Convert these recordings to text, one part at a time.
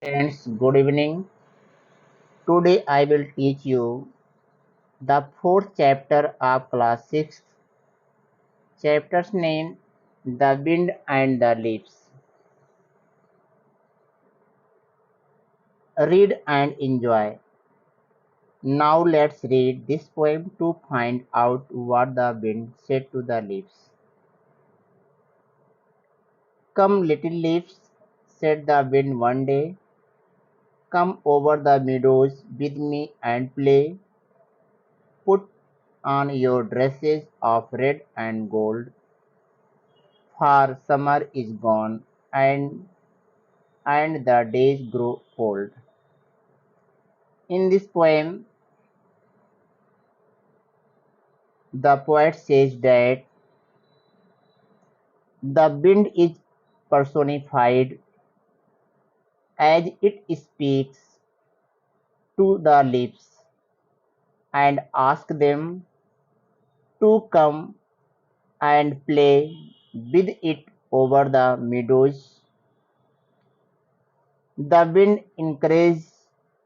Friends, good evening. Today I will teach you the fourth chapter of class 6. Chapter's name The Wind and the Leaves. Read and enjoy. Now let's read this poem to find out what the wind said to the leaves. Come, little leaves, said the wind one day. Come over the meadows with me and play. Put on your dresses of red and gold. For summer is gone, and the days grow cold. In this poem, the poet says that the wind is personified as it speaks to the leaves and asks them to come and play with it over the meadows. The wind encourages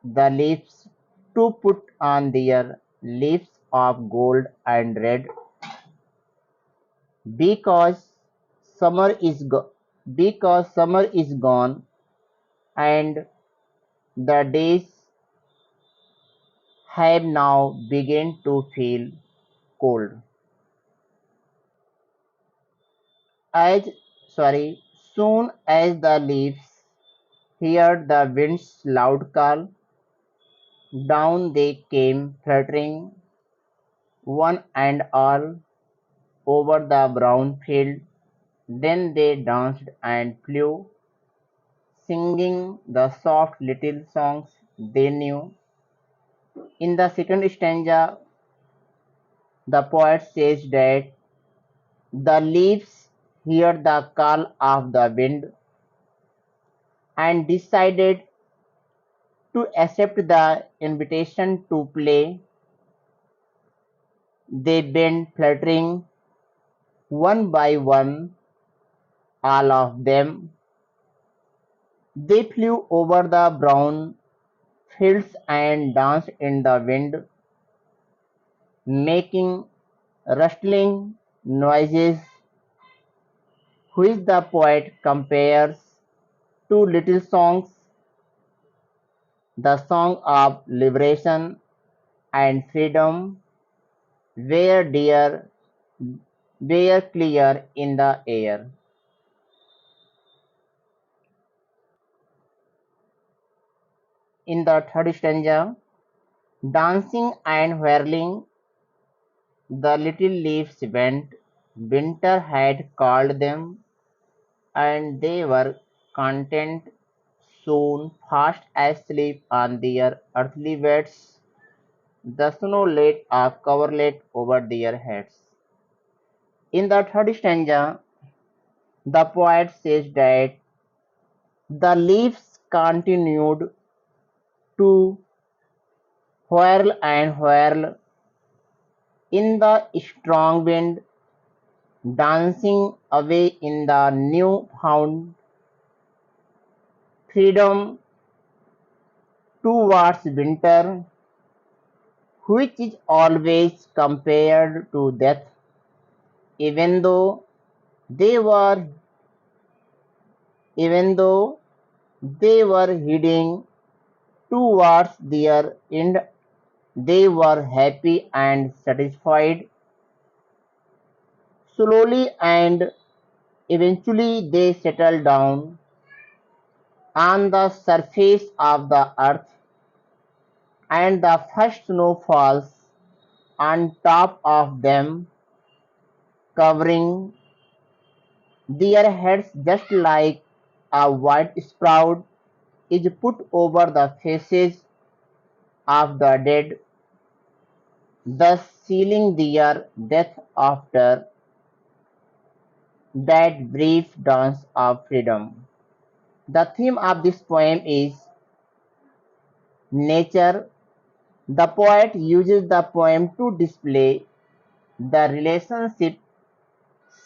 the leaves to put on their leaves of gold and red because summer is go- because summer is gone and the days have now begun to feel cold. As soon as the leaves heard the wind's loud call, down they came fluttering, one and all, over the brown field. Then they danced and flew, singing the soft little songs they knew. In the second stanza, the poet says that the leaves heard the call of the wind and decided to accept the invitation to play. They bent fluttering one by one, all of them. They flew over the brown fields and danced in the wind, making rustling noises which the poet compares to little songs, the song of liberation and freedom were dear, were clear in the air. In the third stanza, dancing and whirling, the little leaves went. Winter had called them, and they were content, soon fast asleep on their earthly beds. The snow laid a coverlet over their heads. In the third stanza, the poet says that the leaves continued to whirl and whirl in the strong wind, dancing away in the new found freedom towards winter, which is always compared to death, even though they were even though they were heading towards their end. They were happy and satisfied. Slowly and eventually they settled down on the surface of the earth, and the first snow falls on top of them, covering their heads just like a white sprout is put over the faces of the dead, thus sealing their death after that brief dance of freedom. The theme of this poem is nature. The poet uses the poem to display the relationship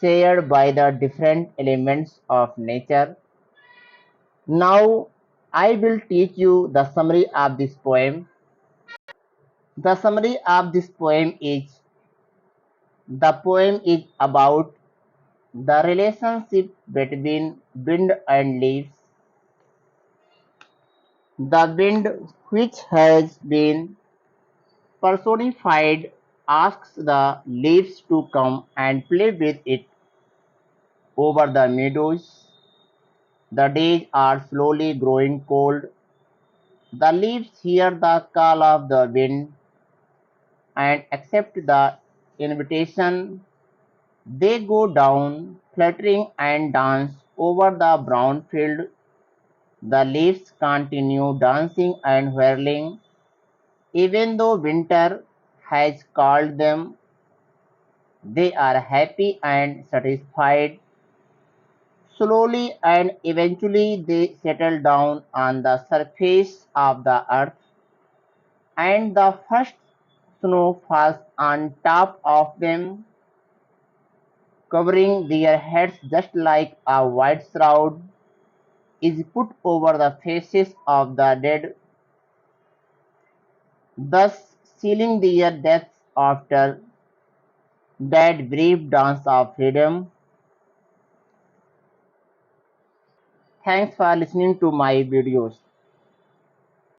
shared by the different elements of nature. Now I will teach you the summary of this poem. The summary of this poem is the poem is about the relationship between wind and leaves. The wind, which has been personified, asks the leaves to come and play with it over the meadows. The days are slowly growing cold. The leaves hear the call of the wind and accept the invitation. They go down, fluttering and dance over the brown field. The leaves continue dancing and whirling, even though winter has called them. They are happy and satisfied. Slowly and eventually they settle down on the surface of the earth, and the first snow falls on top of them, covering their heads just like a white shroud is put over the faces of the dead, thus sealing their deaths after that brief dance of freedom. Thanks for listening to my videos.